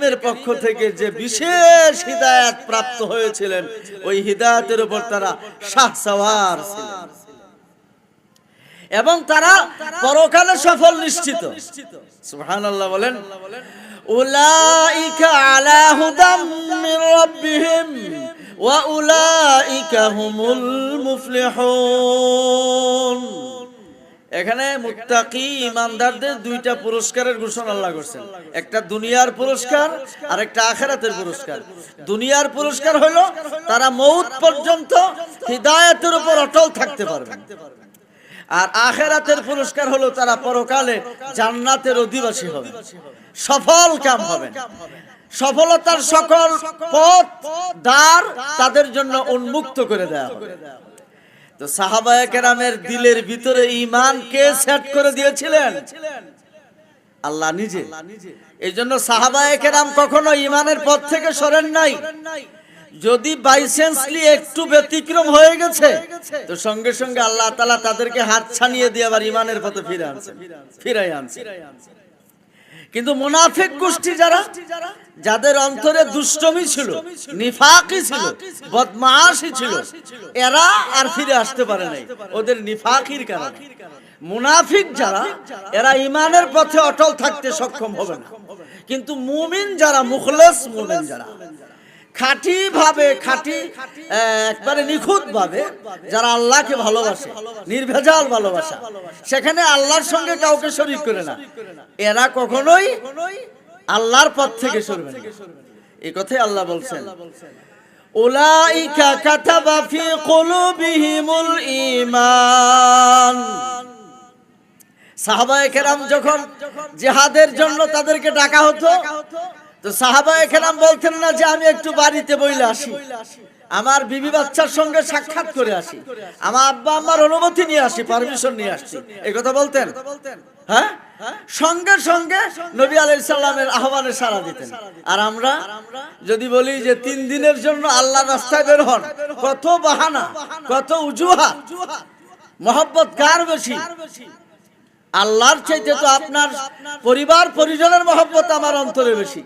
কারীমের পক্ষ থেকে যে বিশেষ হিদায়াত প্রাপ্ত হয়েছিলেন, ওই হিদায়াতের উপর তারা শাহসওয়ার ছিলেন এবং তারা পরকালে সফল নিশ্চিত। সুবহানাল্লাহ বলেন। উলাইকা আলা হুদাম মির রাব্বিহিম ওয়া উলাইকা হুমুল মুফলিহুন। এখানে মুত্তাকি ইমানদারদের দুইটা পুরস্কারের ঘোষণা আল্লাহ করেছেন, একটা দুনিয়ার পুরস্কার আর একটা আখিরাতের পুরস্কার। দুনিয়ার পুরস্কার হলো তারা মওত পর্যন্ত হিদায়াতের উপর অটল থাকতে পারবে, আর আখিরাতের পুরস্কার হলো তারা পরকালে জান্নাতের অধিবাসী হবে, সফল কাম হবে, সফলতার সকল পথ দ্বার তাদের জন্য উন্মুক্ত করে দেওয়া হবে। তো সাহাবায়ে কেরামের দিলের ভিতরে ঈমান কে সেট করে দিয়েছিলেন? আল্লাহ নিজে। এইজন্য সাহাবায়ে কেরাম কখনো ঈমানের পথ থেকে সরেন নাই। যদি বাইসেন্সলি একটু ব্যতিক্রম হয়ে গেছে তো সঙ্গে সঙ্গে আল্লাহ তাআলা তাদেরকে হাত ছানিয়ে দিয়ে আবার ঈমানের পথে ফিরাই আনছে। কিন্তু মুনাফিক গোষ্ঠী যাদের অন্তরে দুষ্টমি ছিল, নিফাকি ছিল, বদমাশি ছিল, এরা আর ফিরে আসতে পারে নাই ওদের নিফাকির কারণে। মুনাফিক যারা, এরা ঈমানের পথে অটল থাকতে সক্ষম হবে না। কিন্তু মুমিন যারা, মুখলেস মুমিন যারা, খাঁটি ভাবে, খাঁটি একবারে নিখুঁত ভাবে যারা আল্লাহকে ভালোবাসে, নির্ভেজাল ভালোবাসা, সেখানে আল্লাহর সঙ্গে কাউকে শরীক করে না, এরা কখনোই আল্লাহর পথ থেকে সরবে না। এই কথাই আল্লাহ বলছেন, উলাইকা কাতাবা ফি কুলুবিহিমুল ঈমান। সাহাবায়ে কেরাম যখন জিহাদের জন্য তাদেরকে ডাকা হতো, তো সাহাবায়ে কেরাম বলতেন না যে আমি একটু বাড়িতে বইলে আসি, আমার বিবি বাচ্চার সঙ্গে সাক্ষাৎ করে আসি, আমার আব্বা আম্মার অনুমতি নিয়ে আসি, পারমিশন নিয়ে আসছি, এই কথা বলতেন? হ্যাঁ, সঙ্গে সঙ্গে নবী আলাইহিস সালামের আহ্বানে সাড়া দিতেন। আর আমরা যদি বলি যে 3 দিনের জন্য আল্লাহর রাস্তায় বের হন, কত বাহানা, কত উজুহাত। মহব্বত কার বেশি? আল্লাহর চাইতে তো আপনার পরিবার পরিজনের মহব্বত আমার অন্তরে বেশি।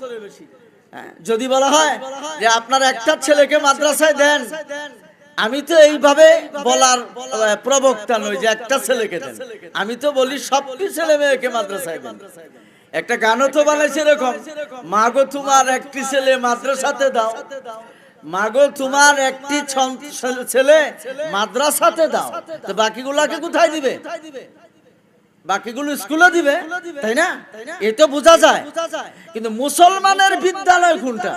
যদি বলা হয় যে আপনার একটা ছেলেকে মাদ্রাসায় দেন, আমি তো এইভাবে বলার প্রবক্তা নই যে একটা ছেলেকে দেন, আমি তো বলি সবটি ছেলে মেয়েকে মাদ্রাসায় দেন। একটা গানও তো বানাইছে এরকম, মাগো তোমার একটি ছেলে মাদ্রাসাতে দাও, মাগো তোমার একটি ছেলে মাদ্রাসাতে দাও, তো বাকিগুলাকে কোথায় দিবে? বাকিগুলো স্কুলে দিবে, তাই না? এই তো বোঝা যায়। কিন্তু মুসলমানের বিদ্যালয় কোনটা?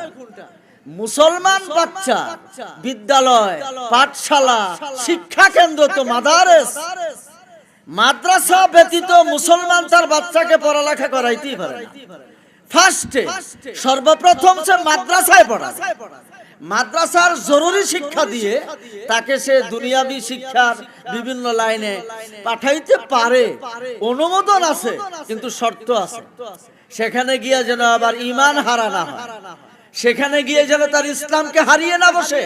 মুসলমান বাচ্চা বিদ্যালয়, পাঠশালা, শিক্ষা কেন্দ্র তো মাদারেস। মাদ্রাসা ব্যতীত মুসলমান তার বাচ্চাকে পড়ালেখা করাইতেই পারে না। ফার্স্টে সর্বপ্রথম সে মাদ্রাসায় পড়ায়, মাদ্রাসার জরুরি শিক্ষা দিয়ে তাকে সে দুনিয়াবি শিক্ষার বিভিন্ন লাইনে পাঠাইতে পারে, অনুমোদন আছে, কিন্তু শর্ত আছে। সেখানে গিয়ে যেন আবার ঈমান হারা না হয়, সেখানে গিয়ে যেন তার ইসলামকে হারিয়ে না বসে,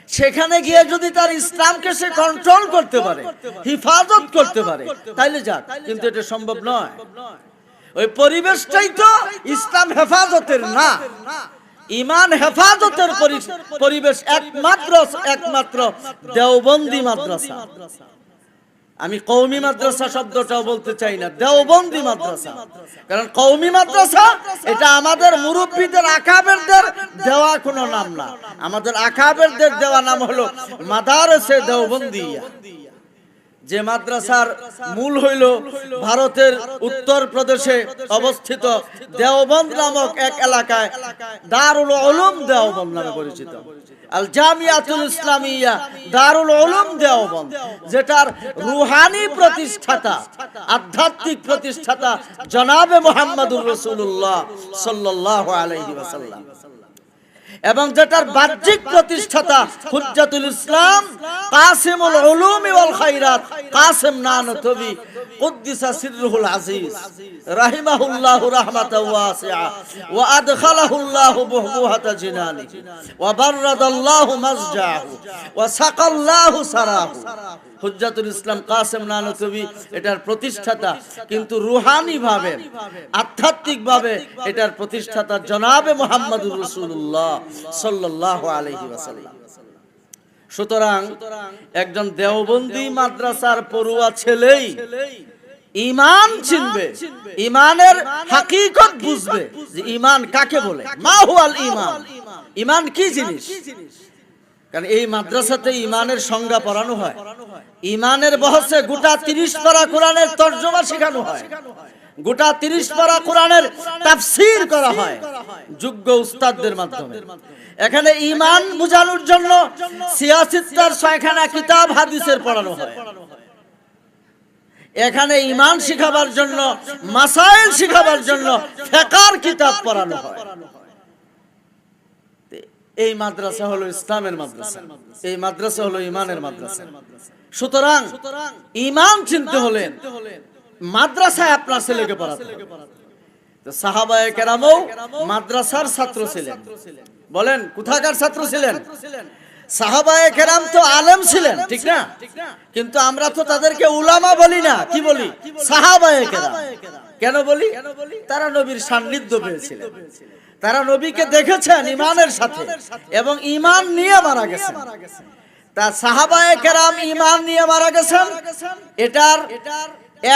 সেখানে গিয়ে যদি তার ইসলামকে সে কন্ট্রোল করতে পারে, হিফাজত করতে পারে, তাইলে যাক। কিন্তু এটা সম্ভব নয়। ওই পরিবেশটাই তো ইসলাম হেফাজতের না, ঈমান হেফাজতের পরিবেশ একমাত্র দেওবন্দি মাদ্রাসা। আমি কওমি মাদ্রাসা শব্দটাও বলতে চাই না, দেওবন্দি মাদ্রাসা। কারণ কওমি মাদ্রাসা এটা আমাদের মুরব্বীদের, আকাবেরদের দেওয়া কোনো নাম না। আমাদের আকাবেরদের দেওয়া নাম হলো মাদারেসে দেওবন্দিয়া, যে মাদ্রাসার মূল হইল ভারতের উত্তর প্রদেশে অবস্থিত দেওবন্দ নামক এক এলাকায় দারুল উলুম দেওবন্দ নামে পরিচিত। আল জামিয়াতুল ইসলামিয়া দারুল উলুম দেওবন্দ, যেটার রুহানি প্রতিষ্ঠাতা, আধ্যাত্মিক প্রতিষ্ঠাতা জনাবে মুহাম্মদুর রাসূলুল্লাহ সাল্লাল্লাহু আলাইহি ওয়াসাল্লাম, এবং যেটার বাহ্যিক প্রতিষ্ঠাতা হুজ্জাতুল ইসলাম কাসিমুল উলুম ওয়াল খায়রাত কাসিম নানতবী কুদ্দিসা সিররুহুল আজিজ রাহিমাহুল্লাহু রাহমাতাও ওয়াসিআ ওয়া আদখালাহুল্লাহু বুহবুহাতা জিনানিহি ওয়া বাররাদাল্লাহু মাসজাহু ওয়া সাকাল্লাহু সারাহু। হুজ্জাতুল ইসলাম কাসেম নানতুবি এটার প্রতিষ্ঠাতা, কিন্তু রুহানি ভাবে আধ্যাত্মিক ভাবে এটার প্রতিষ্ঠাতা জনাবে মুহাম্মদুর রাসূলুল্লাহ সাল্লাল্লাহু আলাইহি ওয়াসাল্লাম। সুতরাং একজন দেওবন্দি মাদ্রাসার পড়ুয়া ছেলেই ঈমান চিনবে, ঈমানের হাকিকত বুঝবে যে ঈমান কাকে বলে, মা হুয়াল ঈমান, ঈমান কি জিনিস। কারণ এই মাদ্রাসাতে ঈমানের সংজ্ঞা পড়ানো হয়, ঈমানের বহসে গোটা 30 পারা কোরআনের তরজমা শেখানো হয়, গোটা 30 পারা কোরআনের তাফসীর করা হয় যোগ্য উস্তাদদের মাধ্যমে। এখানে ঈমান বোঝানোর জন্য সিয়াসিত্তার 6খানা কিতাব হাদিসের পড়ানো হয়, এখানে ঈমান শিখাবার জন্য মাসাইল শিখাবার জন্য ফিকহের কিতাব পড়ানো হয়। এই মাদ্রাসা হলো ইসলামের মাদ্রাসা, এই মাদ্রাসা হলো ঈমানের মাদ্রাসা। সুতরাং ঈমান চিনতে হলে মাদ্রাসায় আপনার ছেলেকে পড়াতে হবে। তো সাহাবায়ে কেরামও মাদ্রাসার ছাত্র ছিলেন। বলেন কোথাকার ছাত্র ছিলেন? সাহাবায়ে কেরাম তো আলেম ছিলেন, ঠিক না? কিন্তু আমরা তো তাদেরকে উলামা বলি না, কি বলি? সাহাবায়ে কেরাম। কেন বলি? তারা নবীর সান্নিধ্য পেয়েছিলেন, তারা নবীকে দেখেছেন ঈমানের সাথে এবং ঈমান নিয়ে মারা গেছেন। তা সাহাবায়ে কেরাম ঈমান নিয়ে মারা গেছেন, এটার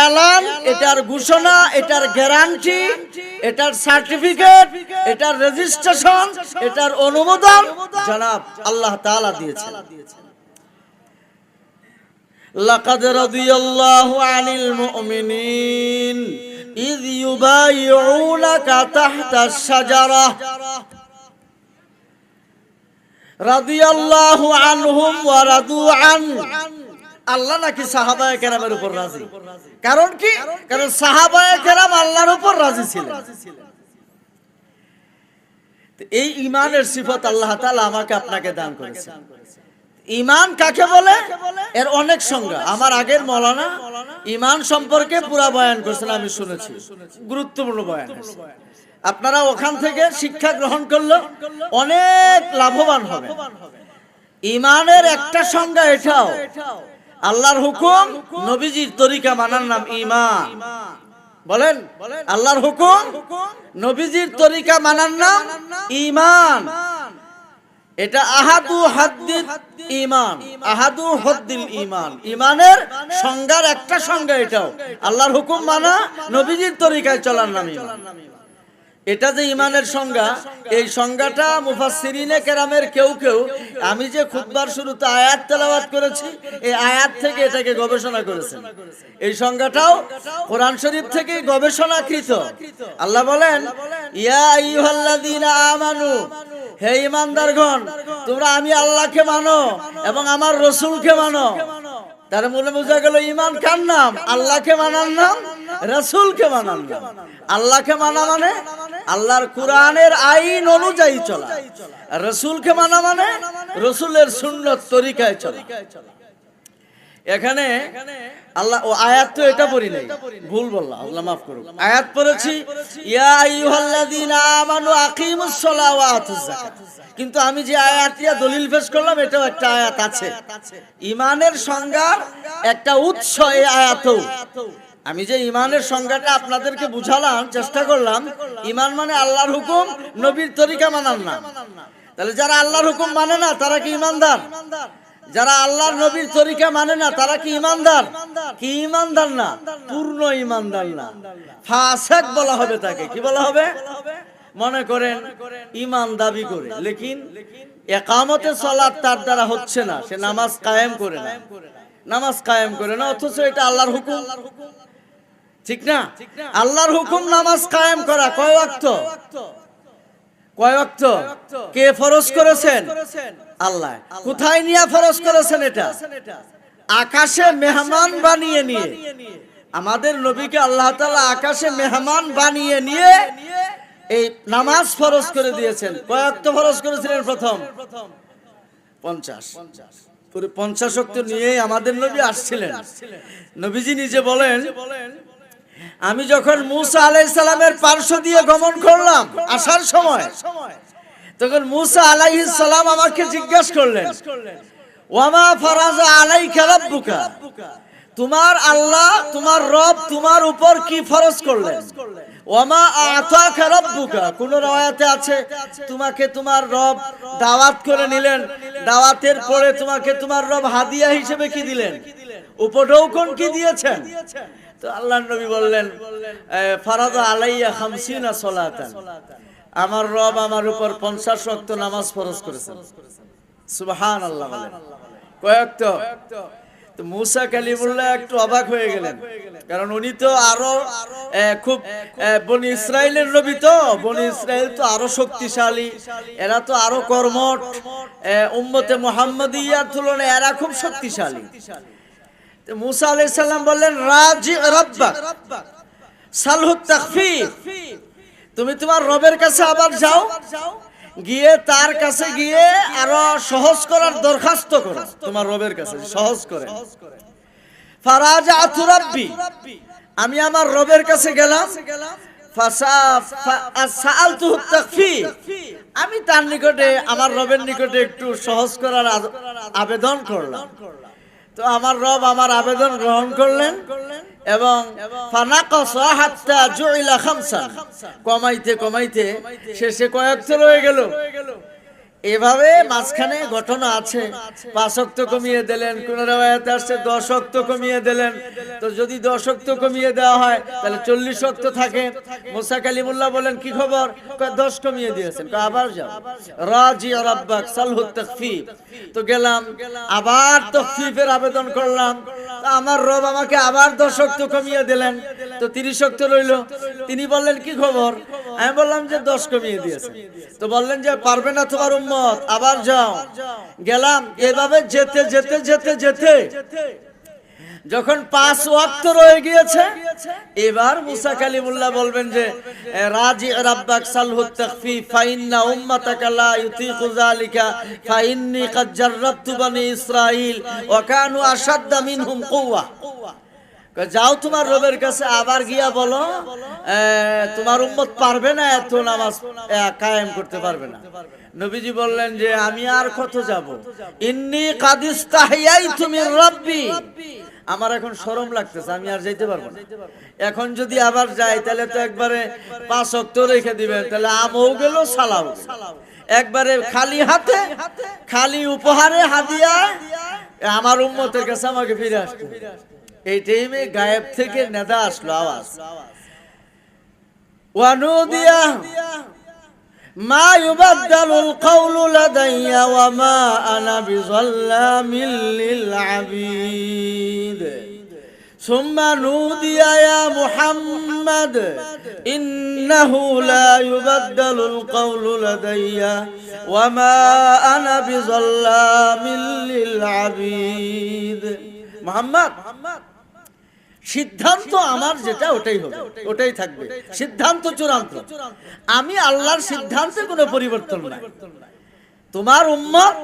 এলান, এটার ঘোষণা, এটার গ্যারান্টি, এটার সার্টিফিকেট, এটার রেজিস্ট্রেশন, এটার অনুমোদন জনাব আল্লাহ তাআলা দিয়েছেন। লাকাদ রাদিয়াল্লাহু আনিল মুমিনিন ইয ইউবাইউনাকা তাহতাশ শাজারাহ রাদিয়াল্লাহু আনহুম ওয়া রাদু আন। আল্লাহ নাকি সাহাবায়ে কেরামের উপর রাজি। কারণ কি? কারণ সাহাবায়ে কেরাম আল্লাহর উপর রাজি ছিলেন। এই ঈমানের সিফত আল্লাহ তাআলা আমাকে আপনাকে দান করেছেন। ঈমান কাকে বলে এর অনেক সংজ্ঞা আমার আগের মাওলানা ঈমান সম্পর্কে পুরা বয়ান করেছেন, আমি শুনেছি, গুরুত্বপূর্ণ বয়ান। আপনারা ওখান থেকে শিক্ষা গ্রহণ করলে অনেক লাভবান হবে। ঈমানের একটা সংজ্ঞা এটাও, আল্লাহর হুকুম নবীজির তরিকা মানার নাম ঈমান। বলেন আল্লাহর হুকুম নবীজির তরিকা মানার নাম ঈমান। এটা আহাদু হাদ্দিল ঈমান, আহাদু হদ্দিল ঈমান। ঈমানের সংজ্ঞার একটা সংজ্ঞা এটাও, আল্লাহর হুকুম মানা, নবীজির তরিকায় চলার নাম ঈমান। এটা যে ঈমানের সংজ্ঞা, এই সংজ্ঞাটা মুফাসসিরিনে কেরামের কেউ কেউ, আমি যে খুতবার শুরুতে আয়াত তেলাওয়াত করেছি, এই আয়াত থেকে এটাকে গবেষণা করেছেন। এই সংজ্ঞাটাও কোরআন শরীফ থেকে গবেষণাকৃত। আল্লাহ বলেন ইয়া আইয়ুহাল্লাযীনা আমানু, হে ঈমানদারগণ তোমরা আমি আল্লাহকে মানো এবং আমার রাসূলকে মানো। তার মনে বোঝা গেল ঈমান কার নাম? আল্লাহকে মানার নাম, রাসূলকে মানার নাম। আল্লাহকে মানা মানে আল্লাহর কোরআনের আইন অনুযায়ী চলা, রাসূলকে মানা মানে রাসূলের সুন্নাত তরিকায় চলা। এখানে আল্লাহ ও আয়াত তো এটা পড়ি নাই, ভুল বললাম, আল্লাহ মাফ করুন। আয়াত পড়েছি ইয়া আইয়ুহাল্লাযীনা আমানু আকিমুস সালাহ ওয়া আতুজ যাকাত, কিন্তু আমি যে আয়াতটা দলিল পেশ করলাম এটাও একটা আয়াত আছে। ঈমানের সংজ্ঞার একটা উৎস এই আয়াতও। আমি যে ঈমানের সংজ্ঞাটা আপনাদেরকে বুঝালাম, চেষ্টা করলাম, ঈমান মানে আল্লাহর হুকুম নবীর তরিকা মানার নাম। তাহলে যারা আল্লাহর হুকুম মানে না তারা কি ঈমানদার? যারা আল্লাহর নবীর তরিকা মানে না তারা কি ঈমানদার? কি ঈমানদার না? পূর্ণ ঈমানদার না, ফাসিক বলা হবে তাকে। কি বলা হবে? মনে করেন ঈমান দাবি করে, লেকিন ইকামতে সালাত তার দ্বারা হচ্ছে না, সে নামাজ কায়েম করে না, নামাজ কায়েম করে না, অথচ এটা আল্লাহর হুকুম, ঠিক না? আল্লাহর হুকুম নামাজ কায়েম করা। কয় ওয়াক্ত? কয় ওয়াক্ত? কে ফরজ করেছেন? আল্লাহ। কোথায় নিয়ে ফরজ করেছেন? এটা আকাশে মেহমান বানিয়ে নিয়ে, আমাদের নবীকে আল্লাহ তাআলা আকাশে মেহমান বানিয়ে নিয়ে এই নামাজ ফরজ করে দিয়েছেন। কয় ওয়াক্ত ফরজ করেছিলেন? প্রথম 50। পুরো 50 ওয়াক্ত নিয়েই আমাদের নবী আসছিলেন। নবীজি নিজে বলেন, আমি যখন মুসা আলাইহিস সালামের পার্শ্ব দিয়ে গমন করলাম আসার সময়, তখন মুসা আলাইহিস সালাম আমাকে জিজ্ঞাসা করলেন, ওয়ামা ফারাজা আলাইকা রাব্বুকা, তোমার আল্লাহ তোমার রব তোমার উপর কি ফরজ করলেন? ওয়ামা আতাকা রাব্বুকা, কোন riwayate আছে তোমাকে তোমার রব দাওয়াত করে নিলেন, দাওয়াতের পরে তোমাকে তোমার রব হাদিয়া হিসেবে কি দিলেন, উপঢৌকন কি দিয়েছেন? তো আল্লাহর নবী বললেন, ফারাদা আলাইয়া 50 সালাতান, আমার রব আমার উপর 50 ওয়াক্ত নামাজ ফরজ করেছেন। সুবহানাল্লাহ বলেন। কয়েকত তো মুসা কালিমুল্লাহ একটু অবাক হয়ে গেলেন, কারণ উনি তো আরো খুব বনি ইসরাইলের নবী, তো বনি ইসরাইল তো আরো শক্তিশালী, এরা তো আরো কর্মঠ, উম্মতে মুহাম্মাদিয়ার তুলনায় এরা খুব শক্তিশালী। মুসা আলাইহিস সালাম বললেন, রাজি রাব্বাক সালহু তাখফীফ, তুমি তোমার রবের কাছে আবার যাও, গিয়ে তার কাছে গিয়ে আরো সহজ করার দরখাস্ত করো, তোমার রবের কাছে সহজ করে। ফারাজাতু রাব্বি, আমি আমার রবের কাছে গেলাম, ফাসালতুহু তাখফীফ, আমি তার নিকটে আমার রবের নিকটে একটু সহজ করার আবেদন করলাম। তো আমার রব আমার আবেদন গ্রহণ করলেন এবং ফানাকাসা হাত্তা জুইলা খামসান, কমাইতে কমাইতে শেষে কয়েকটা রয়ে গেল। এভাবে মাঝখানে ঘটনা আছে, 5 ওয়াক্ত কমিয়ে দিলেন, কোন riwayate আসছে 10 ওয়াক্ত কমিয়ে দিলেন। তো যদি 10 ওয়াক্ত কমিয়ে দেওয়া হয় তাহলে 40 ওয়াক্ত থাকে। মুসা কালিমুল্লাহ বলেন, কি খবর? 10 কমিয়ে দিয়েছেন, আবার যাও, রাজি রাব্বাক সালহু তাখফীফ। তো গেলাম, আবার তাখফীফের আবেদন করলাম, আমার রব আমাকে আবার 10 ওয়াক্ত কমিয়ে দিলেন, তো 30 ওয়াক্ত রইল। তিনি বললেন, কি খবর? আমি বললাম যে 10 কমিয়ে দিয়েছেন। তো বললেন যে পারবে না তোমার উম্মত, আবার যাও। গেলাম, এভাবে যেতে যেতে যেতে যেতে যখন 5 ওয়াক্ত রয়ে গিয়েছে, এবার মুসা কালিমুল্লাহ বলবেন যে রাজি রাব্বাক সালহু তাখফীফ ফাইন্না উম্মাতাকা লা ইউতিকু যালিকা ফাইন্নী ক্বাদ জাররাবতু বনি ইসরাঈল ওয়া কানু আশাদ্দা মিনহুম কুওয়া। যাও তোমার রবের কাছে আবার গিয়া বলো, তোমার উম্মত পারবে না, এত নামাজ কায়েম করতে পারবে না। নবীজি বললেন যে আমি আর কত যাব, ইন্নী ক্বাদ ইস্তাহইয়াইতু মির রাব্বি, আমার এখন শরম লাগতেছে, আমি আর যাইতে পারবো না। এখন যদি আবার যাই তাহলে তো একবারে 5 ওয়াক্ত রেখে দিবেন, তাহলে আমও গেল সালাও, একবারে খালি হাতে খালি উপহারে হাদিয়া আমার উম্মতের কাছে আমাকে ফিরে আসতে। এই টাইমে গায়েব থেকে নেদা আসলো, আওয়াজ, ওয়ানুদিয়া মা ইউবাদদালুল কাওলু লাদাইয়া ওয়া মা আনা বিযাল্লামিল লিল আবিদ সুম্মা নুদিয়া ইয়া মুহাম্মাদ ইন্নাহু লা ইউবাদদালুল কাওলু লাদাইয়া ওয়া মা আনা বিযাল্লামিল লিল আবিদ। মুহাম্মদ, সিদ্ধান্ত আমার যেটা ওটাই হবে, ওটাই থাকবে, সিদ্ধান্ত চূড়ান্ত। আমি আল্লাহর সিদ্ধান্তে কোনো পরিবর্তন নাই। তোমার উম্মত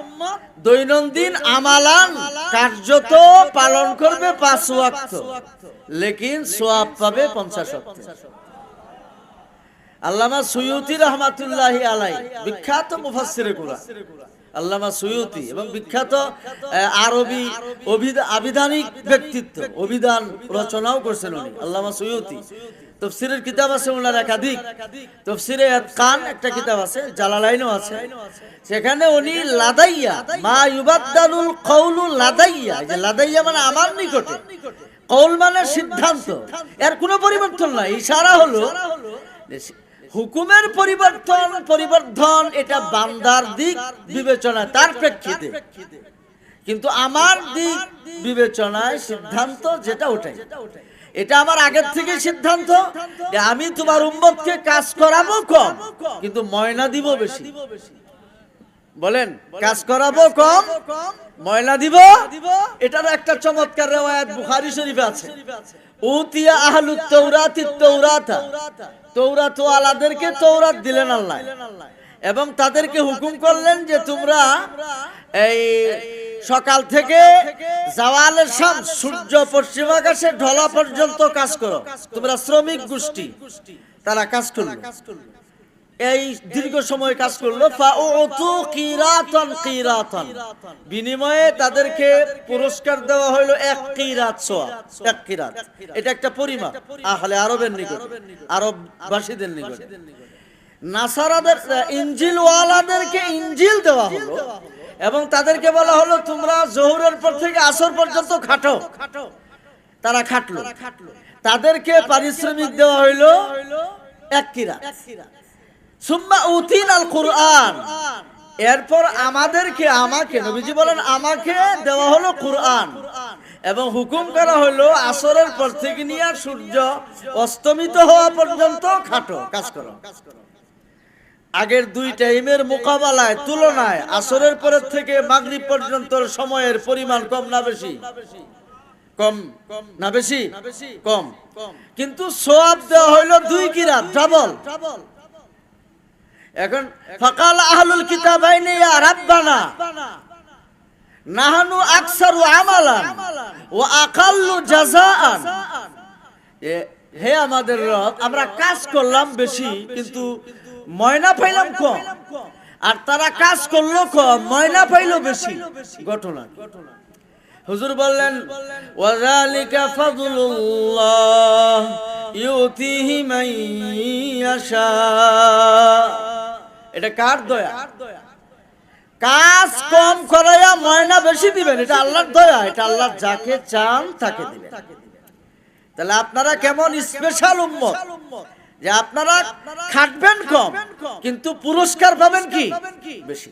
দৈনন্দিন আমালান কার্যত পালন করবে 5 ওয়াক্ত, লেকিন সওয়াব পাবে 50 ওয়াক্ত। আল্লামা সুয়ুতি রাহমাতুল্লাহি আলাইহি, বিখ্যাত মুফাসসিরে কুরআন আল্লামা সুয়ুতি, এবং বিখ্যাত আরবি আবিধানিক ব্যক্তিত্ব, অভিধান রচনাও করছেন উনি, আল্লামা সুয়ুতি। তাফসীরের কিতাব আছে ওনার একাধিক, তাফসীরে ইতকান একটা কিতাব আছে, জালালাইনও আছে। সেখানে উনি লাদাইয়া মা ইউবাদদালুল কাওলু লাদাইয়া, এই যে লাদাইয়া মানে আমার নিকটে, কওল মানে সিদ্ধান্ত, এর কোনো পরিবর্তন নাই। ইশারা হলো হুকুমের পরিবর্তন এটা বান্দার দিক বিবেচনায়, তার প্রেক্ষিতে, কিন্তু আমার দিক বিবেচনায় সিদ্ধান্ত যেটা ওটাই, এটা আমার আগের থেকে সিদ্ধান্ত। আমি তোমার উম্মতকে কাজ করাবো কম, কিন্তু ময়না দিব বেশি। বলেন, কাজ করাবো কম, ময়না দিব। এটার একটা চমৎকার riwayat বুখারী শরীফে আছে, উতিয়া আহলুত তাওরাতিত তাওরাতা, তৌরাত ওয়ালাদেরকে তৌরাত দিলেন আল্লাহ, এবং তাদেরকে হুকুম করলেন যে তোমরা এই সকাল থেকে জাওয়ালের শামস সূর্য পশ্চিম আকাশে ঢলা পর্যন্ত কাজ করো। তোমরা শ্রমিক গোষ্ঠী, তারা কাজ করলো, এই দীর্ঘ সময় কাজ করলো। ফাউতু কিরাতান কিরাতান, বিনিময়ে তাদেরকে পুরস্কার দেওয়া হলো 1 কিরাত সওয়াব। 1 কিরাত এটা একটা পরিমাপ আহলে আরবের নিকট, আরববাসীদের নিকট। নাসারাদের ইনজিল ওয়ালাদেরকে ইনজিল দেওয়া হলো এবং তাদেরকে বলা হলো তোমরা জোহরের পর থেকে আসর পর্যন্ত খাটো। তারা খাটলো, তাদেরকে পারিশ্রমিক দেওয়া হলো 1 কিরাত। সুম্মা উতিনাল কুরআন, এরপর আমাকে নবীজি বলেন আমাকে দেওয়া হলো কুরআন এবং হুকুম করা হলো আসরের পর থেকে নিয়ে সূর্য অস্তমিত হওয়া পর্যন্ত খাটো কাজ করো। আগের 2 টাইমের মোকাবেলায় তুলনায় আসরের পরের থেকে মাগরিব পর্যন্ত সময়ের পরিমাণ কম না বেশি? কম না বেশি? কম। কিন্তু সওয়াব দেওয়া হলো 2 কিরাত, ডাবল। এখন ফাকাল আহলুল কিতাবাইনি ইয়া রাব্বানা নাহনু আকসারু আমালান ওয়া আকাল্লু জাযাআন, হে আমাদের রব আমরা কাজ করলাম বেশি কিন্তু ময়না পাইলাম কম, আর তারা কাজ করলো কম ময়না পাইলো বেশি। ঘটনা হুজুর বললেন ওয়াযালিকা ফাদলুল্লাহ ইউতিহি মান ইয়াশা, এটা কার দয়া? কাজ কম করায়া ময়না বেশি দিবেন, এটা আল্লাহর দয়া, এটা আল্লাহ যাকে চান তাকে দিবেন। তাহলে আপনারা কেমন স্পেশাল উম্মত যে আপনারা খাটবেন কম কিন্তু পুরস্কার পাবেন কি বেশি।